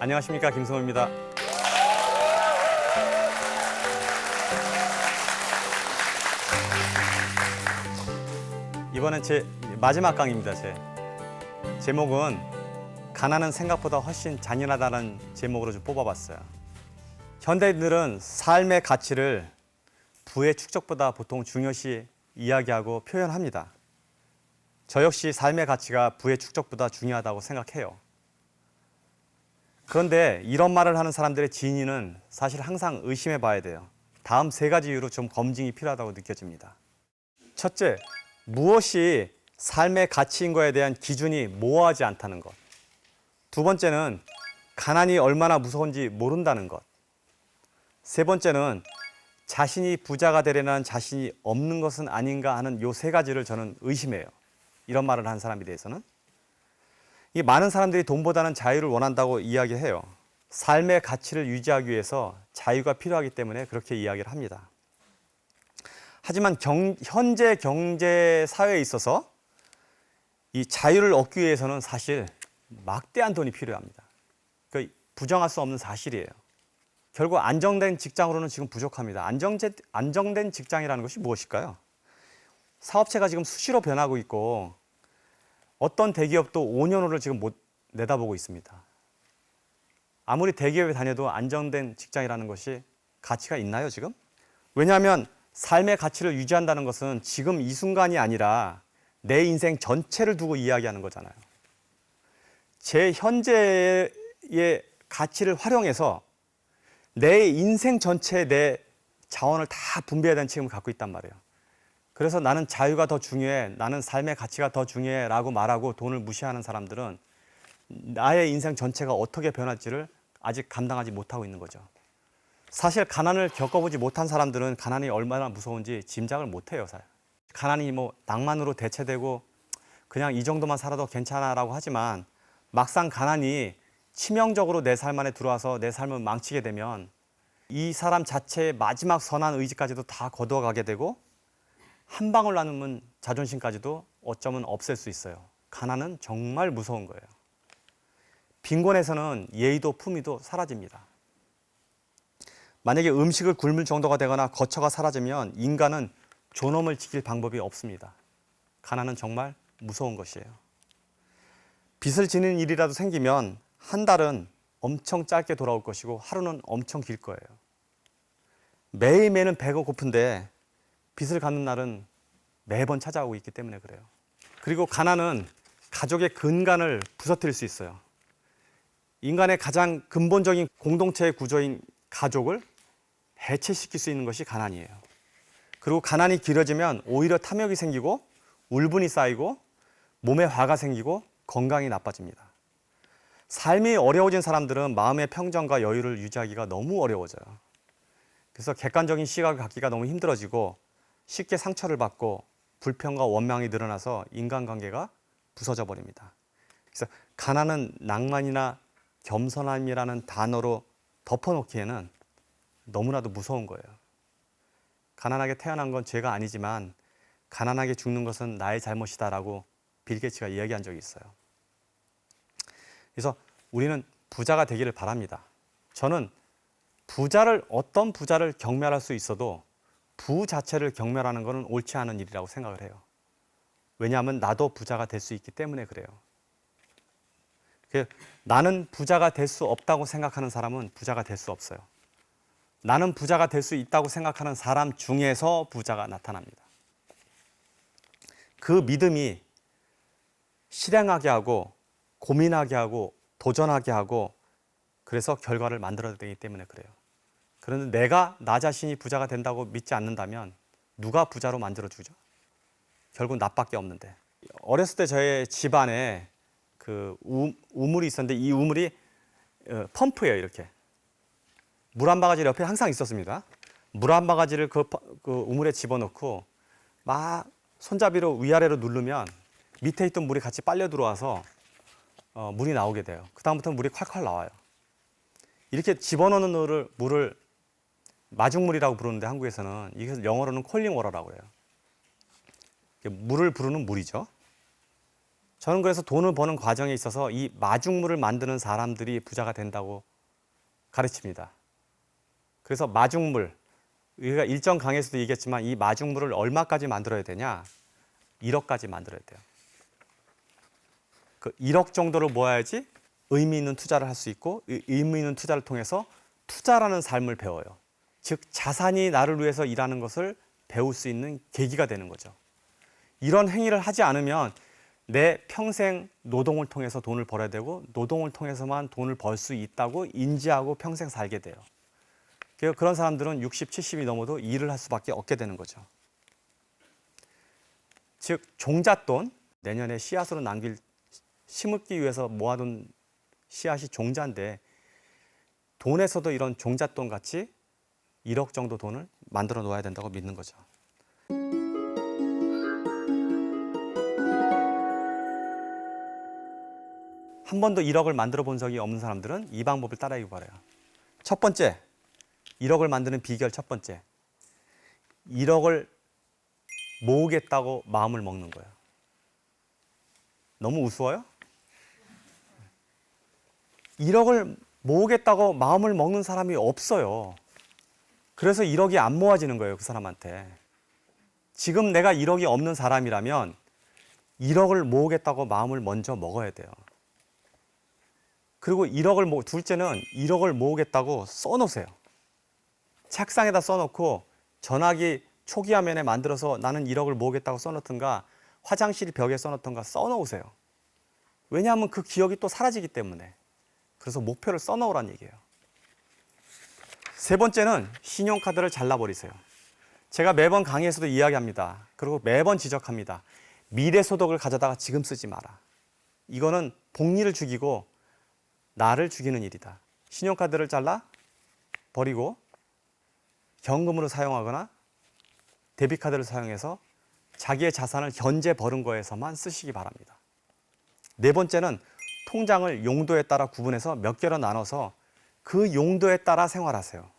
안녕하십니까, 김성호입니다. 이번엔 제 마지막 강의입니다. 제목은 가난은 생각보다 훨씬 잔인하다는 제목으로 좀 뽑아봤어요. 현대인들은 삶의 가치를 부의 축적보다 보통 중요시 이야기하고 표현합니다. 저 역시 삶의 가치가 부의 축적보다 중요하다고 생각해요. 그런데 이런 말을 하는 사람들의 진위는 사실 항상 의심해 봐야 돼요. 다음 3가지 이유로 좀 검증이 필요하다고 느껴집니다. 첫째, 무엇이 삶의 가치인 거에 대한 기준이 모호하지 않다는 것. 두 번째는 가난이 얼마나 무서운지 모른다는 것. 세 번째는 자신이 부자가 되려는 자신이 없는 것은 아닌가 하는 요 3가지를 저는 의심해요. 이런 말을 한 사람에 대해서는. 이 많은 사람들이 돈보다는 자유를 원한다고 이야기해요. 삶의 가치를 유지하기 위해서 자유가 필요하기 때문에 그렇게 이야기를 합니다. 하지만 현재 경제 사회에 있어서 이 자유를 얻기 위해서는 사실 막대한 돈이 필요합니다. 그 부정할 수 없는 사실이에요. 결국 안정된 직장으로는 지금 부족합니다. 안정된 직장이라는 것이 무엇일까요? 사업체가 지금 수시로 변하고 있고 어떤 대기업도 5년 후를 지금 못 내다보고 있습니다. 아무리 대기업에 다녀도 안정된 직장이라는 것이 가치가 있나요, 지금? 왜냐하면 삶의 가치를 유지한다는 것은 지금 이 순간이 아니라 내 인생 전체를 두고 이야기하는 거잖아요. 제 현재의 가치를 활용해서 내 인생 전체에 내 자원을 다 분배해야 되는 책임을 갖고 있단 말이에요. 그래서 나는 자유가 더 중요해, 나는 삶의 가치가 더 중요해 라고 말하고 돈을 무시하는 사람들은 나의 인생 전체가 어떻게 변할지를 아직 감당하지 못하고 있는 거죠. 사실 가난을 겪어보지 못한 사람들은 가난이 얼마나 무서운지 짐작을 못해요. 가난이 뭐 낭만으로 대체되고 그냥 이 정도만 살아도 괜찮아라고 하지만 막상 가난이 치명적으로 내 삶 안에 들어와서 내 삶을 망치게 되면 이 사람 자체의 마지막 선한 의지까지도 다 거둬가게 되고 한 방울 남은 자존심까지도 어쩌면 없앨 수 있어요. 가난은 정말 무서운 거예요. 빈곤에서는 예의도 품위도 사라집니다. 만약에 음식을 굶을 정도가 되거나 거처가 사라지면 인간은 존엄을 지킬 방법이 없습니다. 가난은 정말 무서운 것이에요. 빚을 지는 일이라도 생기면 한 달은 엄청 짧게 돌아올 것이고 하루는 엄청 길 거예요. 매일매일은 배가 고픈데 빚을 갚는 날은 매번 찾아오고 있기 때문에 그래요. 그리고 가난은 가족의 근간을 부서뜨릴 수 있어요. 인간의 가장 근본적인 공동체의 구조인 가족을 해체시킬 수 있는 것이 가난이에요. 그리고 가난이 길어지면 오히려 탐욕이 생기고 울분이 쌓이고 몸에 화가 생기고 건강이 나빠집니다. 삶이 어려워진 사람들은 마음의 평정과 여유를 유지하기가 너무 어려워져요. 그래서 객관적인 시각을 갖기가 너무 힘들어지고 쉽게 상처를 받고 불평과 원망이 늘어나서 인간관계가 부서져 버립니다. 그래서 가난은 낭만이나 겸손함이라는 단어로 덮어놓기에는 너무나도 무서운 거예요. 가난하게 태어난 건 죄가 아니지만 가난하게 죽는 것은 나의 잘못이다라고 빌 게이츠가 이야기한 적이 있어요. 그래서 우리는 부자가 되기를 바랍니다. 저는 어떤 부자를 경멸할 수 있어도 부 자체를 경멸하는 것은 옳지 않은 일이라고 생각을 해요. 왜냐하면 나도 부자가 될 수 있기 때문에 그래요. 나는 부자가 될 수 없다고 생각하는 사람은 부자가 될 수 없어요. 나는 부자가 될 수 있다고 생각하는 사람 중에서 부자가 나타납니다. 그 믿음이 실행하게 하고 고민하게 하고 도전하게 하고 그래서 결과를 만들어내기 때문에 그래요. 그런데 내가 나 자신이 부자가 된다고 믿지 않는다면 누가 부자로 만들어주죠? 결국 나밖에 없는데. 어렸을 때 저의 집안에 그 우물이 있었는데 이 우물이 펌프예요. 이렇게 물 한 바가지 옆에 항상 있었습니다. 물 한 바가지를 그 우물에 집어넣고 막 손잡이로 위아래로 누르면 밑에 있던 물이 같이 빨려 들어와서 물이 나오게 돼요. 그 다음부터는 물이 콸콸 나와요. 이렇게 집어넣는 물을 마중물이라고 부르는데 한국에서는 이게 영어로는 콜링 워터라고 해요. 물을 부르는 물이죠. 저는 그래서 돈을 버는 과정에 있어서 이 마중물을 만드는 사람들이 부자가 된다고 가르칩니다. 그래서 마중물, 우리가 일정 강의에서도 얘기했지만 이 마중물을 얼마까지 만들어야 되냐? 1억까지 만들어야 돼요. 그 1억 정도를 모아야지 의미 있는 투자를 할 수 있고, 의미 있는 투자를 통해서 투자라는 삶을 배워요. 즉 자산이 나를 위해서 일하는 것을 배울 수 있는 계기가 되는 거죠. 이런 행위를 하지 않으면 내 평생 노동을 통해서 돈을 벌어야 되고 노동을 통해서만 돈을 벌 수 있다고 인지하고 평생 살게 돼요. 그런 사람들은 60, 70이 넘어도 일을 할 수밖에 없게 되는 거죠. 즉 종잣돈, 내년에 씨앗으로 심기 위해서 모아둔 씨앗이 종자인데 돈에서도 이런 종잣돈 같이 1억 정도 돈을 만들어 놓아야 된다고 믿는 거죠. 한 번도 1억을 만들어 본 적이 없는 사람들은 이 방법을 따라하기 바라요. 첫 번째, 1억을 만드는 비결 첫 번째, 1억을 모으겠다고 마음을 먹는 거예요. 너무 우스워요? 1억을 모으겠다고 마음을 먹는 사람이 없어요. 그래서 1억이 안 모아지는 거예요, 그 사람한테. 지금 내가 1억이 없는 사람이라면 1억을 모으겠다고 마음을 먼저 먹어야 돼요. 그리고 둘째는 1억을 모으겠다고 써놓으세요. 책상에다 써놓고 전화기 초기 화면에 만들어서 나는 1억을 모으겠다고 써놓든가 화장실 벽에 써놓든가 써놓으세요. 왜냐하면 그 기억이 또 사라지기 때문에. 그래서 목표를 써놓으란 얘기예요. 세 번째는 신용카드를 잘라버리세요. 제가 매번 강의에서도 이야기합니다. 그리고 매번 지적합니다. 미래소득을 가져다가 지금 쓰지 마라. 이거는 복리를 죽이고 나를 죽이는 일이다. 신용카드를 잘라 버리고 현금으로 사용하거나 데비카드를 사용해서 자기의 자산을 현재 버는 거에서만 쓰시기 바랍니다. 네 번째는 통장을 용도에 따라 구분해서 몇 개로 나눠서 그 용도에 따라 생활하세요.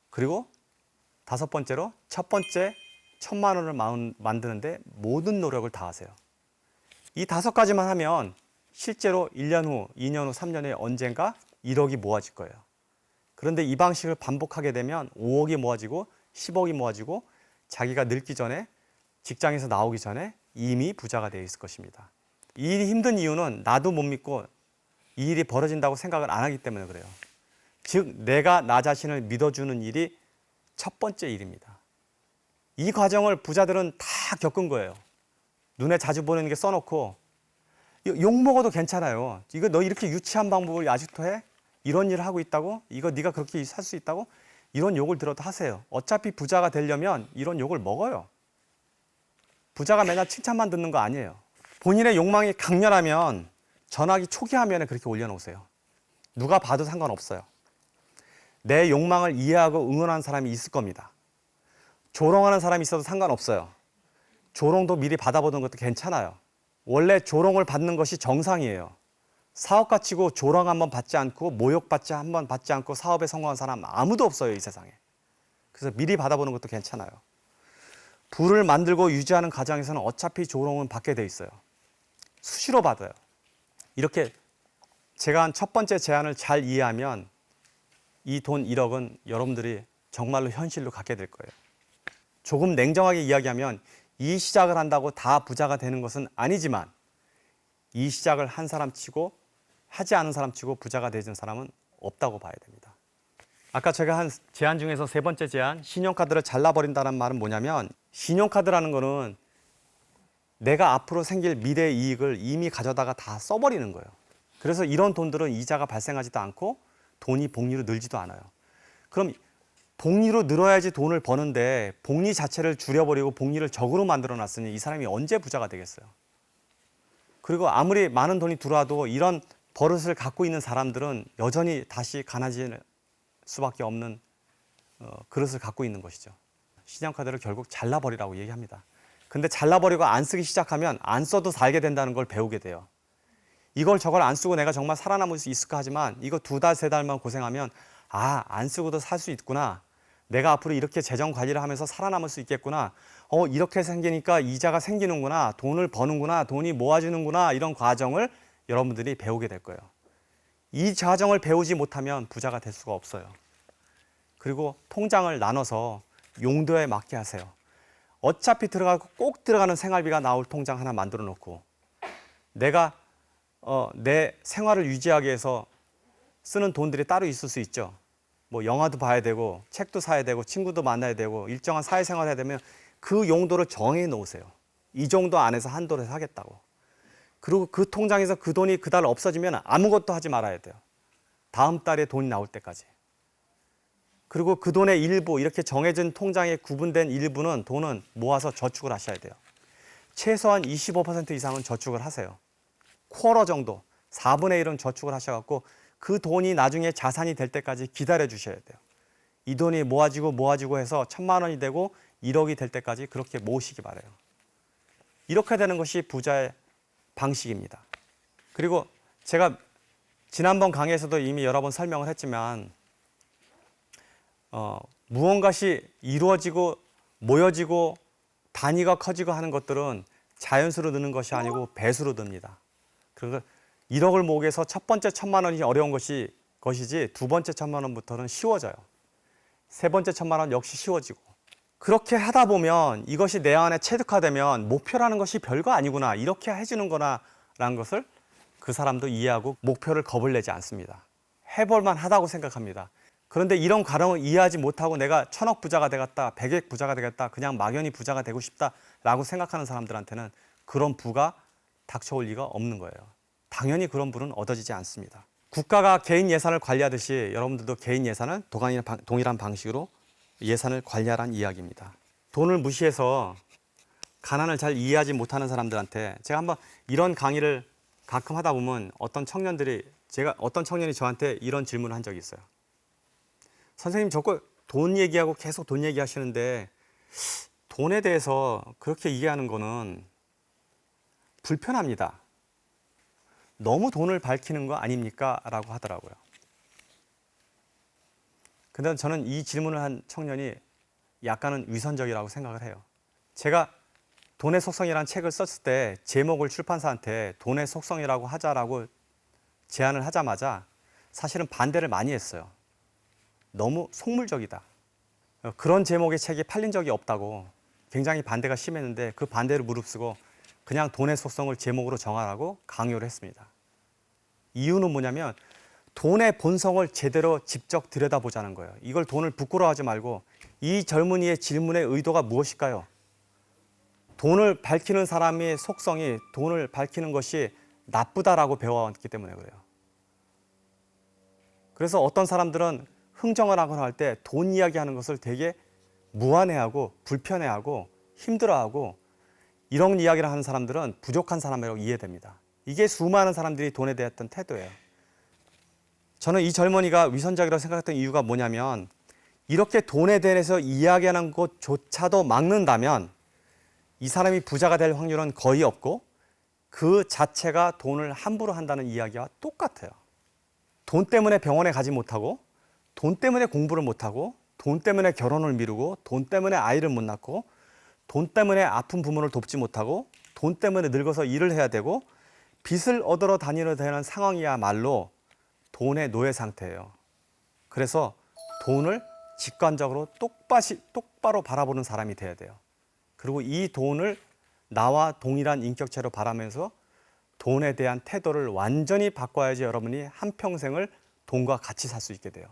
그리고 다섯 번째로 첫 번째 1,000만 원을 만드는데 모든 노력을 다하세요. 이 5가지만 하면 실제로 1년 후, 2년 후, 3년 후에 언젠가 1억이 모아질 거예요. 그런데 이 방식을 반복하게 되면 5억이 모아지고 10억이 모아지고 자기가 늙기 전에 직장에서 나오기 전에 이미 부자가 되어 있을 것입니다. 이 일이 힘든 이유는 나도 못 믿고 이 일이 벌어진다고 생각을 안 하기 때문에 그래요. 즉 내가 나 자신을 믿어주는 일이 첫 번째 일입니다. 이 과정을 부자들은 다 겪은 거예요. 눈에 자주 보이는 게 써놓고 욕먹어도 괜찮아요. 이거 너 이렇게 유치한 방법을 아직도 해? 이런 일을 하고 있다고? 이거 네가 그렇게 살 수 있다고? 이런 욕을 들어도 하세요. 어차피 부자가 되려면 이런 욕을 먹어요. 부자가 맨날 칭찬만 듣는 거 아니에요. 본인의 욕망이 강렬하면 전화기 초기 화면에 그렇게 올려놓으세요. 누가 봐도 상관없어요. 내 욕망을 이해하고 응원하는 사람이 있을 겁니다. 조롱하는 사람이 있어도 상관없어요. 조롱도 미리 받아보는 것도 괜찮아요. 원래 조롱을 받는 것이 정상이에요. 사업가 치고 조롱 한번 받지 않고 모욕받지 한번 받지 않고 사업에 성공한 사람 아무도 없어요, 이 세상에. 그래서 미리 받아보는 것도 괜찮아요. 부를 만들고 유지하는 과정에서는 어차피 조롱은 받게 돼 있어요. 수시로 받아요. 이렇게 제가 한 첫 번째 제안을 잘 이해하면 이 돈 1억은 여러분들이 정말로 현실로 갖게 될 거예요. 조금 냉정하게 이야기하면 이 시작을 한다고 다 부자가 되는 것은 아니지만 이 시작을 한 사람 치고 하지 않은 사람 치고 부자가 되는 사람은 없다고 봐야 됩니다. 아까 제가 한 제안 중에서 세 번째 제안, 신용카드를 잘라버린다는 말은 뭐냐면 신용카드라는 거는 내가 앞으로 생길 미래 이익을 이미 가져다가 다 써버리는 거예요. 그래서 이런 돈들은 이자가 발생하지도 않고 돈이 복리로 늘지도 않아요. 그럼 복리로 늘어야지 돈을 버는데 복리 자체를 줄여버리고 복리를 적으로 만들어놨으니 이 사람이 언제 부자가 되겠어요? 그리고 아무리 많은 돈이 들어와도 이런 버릇을 갖고 있는 사람들은 여전히 다시 가난해질 수밖에 없는 그릇을 갖고 있는 것이죠. 신용카드를 결국 잘라버리라고 얘기합니다. 근데 잘라버리고 안 쓰기 시작하면 안 써도 살게 된다는 걸 배우게 돼요. 이걸 저걸 안 쓰고 내가 정말 살아남을 수 있을까 하지만 이거 2달, 3달만 고생하면 안 쓰고도 살 수 있구나. 내가 앞으로 이렇게 재정 관리를 하면서 살아남을 수 있겠구나. 이렇게 생기니까 이자가 생기는구나, 돈을 버는구나, 돈이 모아지는구나, 이런 과정을 여러분들이 배우게 될 거예요. 이 과정을 배우지 못하면 부자가 될 수가 없어요. 그리고 통장을 나눠서 용도에 맞게 하세요. 어차피 들어가고 꼭 들어가는 생활비가 나올 통장 하나 만들어 놓고, 내가 내 생활을 유지하기 위해서 쓰는 돈들이 따로 있을 수 있죠. 뭐 영화도 봐야 되고, 책도 사야 되고, 친구도 만나야 되고, 일정한 사회생활 해야 되면 그 용도를 정해 놓으세요. 이 정도 안에서 한도를 하겠다고. 그리고 그 통장에서 그 돈이 그달 없어지면 아무것도 하지 말아야 돼요. 다음 달에 돈이 나올 때까지. 그리고 그 돈의 일부, 이렇게 정해진 통장에 구분된 일부는 돈은 모아서 저축을 하셔야 돼요. 최소한 25% 이상은 저축을 하세요. 쿼터 정도, 4분의 1은 저축을 하셔갖고 그 돈이 나중에 자산이 될 때까지 기다려 주셔야 돼요. 이 돈이 모아지고 해서 1,000만 원이 되고 1억이 될 때까지 그렇게 모으시기 바라요. 이렇게 되는 것이 부자의 방식입니다. 그리고 제가 지난번 강의에서도 이미 여러 번 설명을 했지만, 무언가시 이루어지고 모여지고 단위가 커지고 하는 것들은 자연수로 느는 것이 아니고 배수로 듭니다. 그래서 1억을 모으기 위해서 첫 번째 1,000만 원이 어려운 것이지 두 번째 1,000만 원부터는 쉬워져요. 세 번째 1,000만 원 역시 쉬워지고. 그렇게 하다 보면 이것이 내 안에 체득화되면 목표라는 것이 별거 아니구나, 이렇게 해지는 거나 라는 것을 그 사람도 이해하고 목표를 겁을 내지 않습니다. 해볼만 하다고 생각합니다. 그런데 이런 과정을 이해하지 못하고 내가 1,000억 부자가 되겠다, 100억 부자가 되겠다, 그냥 막연히 부자가 되고 싶다라고 생각하는 사람들한테는 그런 부가 닥쳐올 리가 없는 거예요. 당연히 그런 부는 얻어지지 않습니다. 국가가 개인 예산을 관리하듯이 여러분들도 개인 예산을 동일한 방식으로 예산을 관리하라는 이야기입니다. 돈을 무시해서 가난을 잘 이해하지 못하는 사람들한테 제가 한번 이런 강의를 가끔 하다 보면 어떤 청년이 저한테 이런 질문을 한 적이 있어요. 선생님, 자꾸 돈 얘기하고 계속 돈 얘기하시는데 돈에 대해서 그렇게 이해하는 거는 불편합니다. 너무 돈을 밝히는 거 아닙니까? 라고 하더라고요. 근데 저는 이 질문을 한 청년이 약간은 위선적이라고 생각을 해요. 제가 돈의 속성이라는 책을 썼을 때 제목을 출판사한테 돈의 속성이라고 하자라고 제안을 하자마자 사실은 반대를 많이 했어요. 너무 속물적이다. 그런 제목의 책이 팔린 적이 없다고 굉장히 반대가 심했는데 그 반대를 무릅쓰고 그냥 돈의 속성을 제목으로 정하라고 강요를 했습니다. 이유는 뭐냐면 돈의 본성을 제대로 직접 들여다보자는 거예요. 이걸 돈을 부끄러워하지 말고 이 젊은이의 질문의 의도가 무엇일까요? 돈을 밝히는 사람의 속성이 돈을 밝히는 것이 나쁘다라고 배워왔기 때문에 그래요. 그래서 어떤 사람들은 흥정을 하거나 할 때 돈 이야기하는 것을 되게 무안해하고 불편해하고 힘들어하고 이런 이야기를 하는 사람들은 부족한 사람이라고 이해됩니다. 이게 수많은 사람들이 돈에 대했던 태도예요. 저는 이 젊은이가 위선적이라고 생각했던 이유가 뭐냐면 이렇게 돈에 대해서 이야기하는 것조차도 막는다면 이 사람이 부자가 될 확률은 거의 없고 그 자체가 돈을 함부로 한다는 이야기와 똑같아요. 돈 때문에 병원에 가지 못하고 돈 때문에 공부를 못하고 돈 때문에 결혼을 미루고 돈 때문에 아이를 못 낳고 돈 때문에 아픈 부모를 돕지 못하고 돈 때문에 늙어서 일을 해야 되고 빚을 얻으러 다니는 되는 상황이야말로 돈의 노예 상태예요. 그래서 돈을 직관적으로 똑바로 바라보는 사람이 돼야 돼요. 그리고 이 돈을 나와 동일한 인격체로 바라면서 돈에 대한 태도를 완전히 바꿔야지 여러분이 한평생을 돈과 같이 살 수 있게 돼요.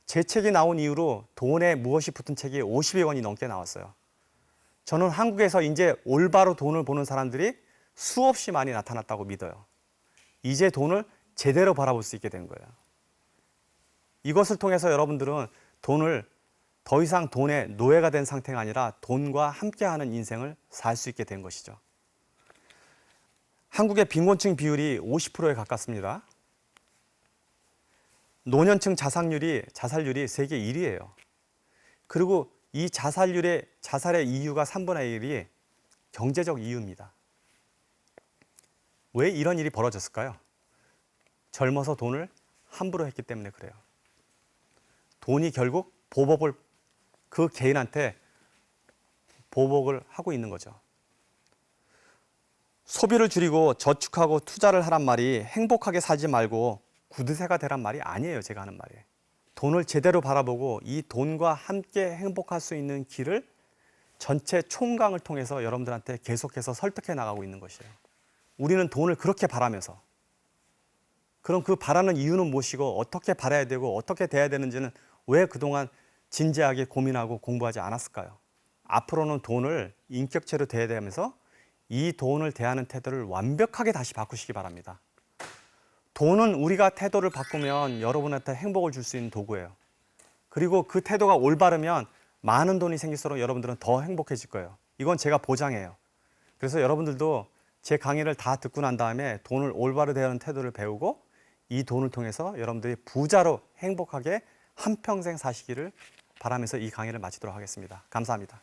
제 책이 나온 이후로 돈에 무엇이 붙은 책이 50여 권이 넘게 나왔어요. 저는 한국에서 이제 올바로 돈을 보는 사람들이 수없이 많이 나타났다고 믿어요. 이제 돈을 제대로 바라볼 수 있게 된 거예요. 이것을 통해서 여러분들은 돈을 더 이상 돈의 노예가 된 상태가 아니라 돈과 함께하는 인생을 살 수 있게 된 것이죠. 한국의 빈곤층 비율이 50%에 가깝습니다. 노년층 자살률이 세계 1위예요. 그리고 이 자살의 이유가 3분의 1이 경제적 이유입니다. 왜 이런 일이 벌어졌을까요? 젊어서 돈을 함부로 했기 때문에 그래요. 돈이 결국 그 개인한테 보복을 하고 있는 거죠. 소비를 줄이고 저축하고 투자를 하란 말이 행복하게 살지 말고 구두쇠가 되란 말이 아니에요. 제가 하는 말이에요. 돈을 제대로 바라보고 이 돈과 함께 행복할 수 있는 길을 전체 총강을 통해서 여러분들한테 계속해서 설득해 나가고 있는 것이에요. 우리는 돈을 그렇게 바라면서, 그럼 그 바라는 이유는 무엇이고 어떻게 바라야 되고 어떻게 돼야 되는지는 왜 그동안 진지하게 고민하고 공부하지 않았을까요? 앞으로는 돈을 인격체로 대하면서 이 돈을 대하는 태도를 완벽하게 다시 바꾸시기 바랍니다. 돈은 우리가 태도를 바꾸면 여러분한테 행복을 줄 수 있는 도구예요. 그리고 그 태도가 올바르면 많은 돈이 생길수록 여러분들은 더 행복해질 거예요. 이건 제가 보장해요. 그래서 여러분들도 제 강의를 다 듣고 난 다음에 돈을 올바로 대하는 태도를 배우고 이 돈을 통해서 여러분들이 부자로 행복하게 한평생 사시기를 바라면서 이 강의를 마치도록 하겠습니다. 감사합니다.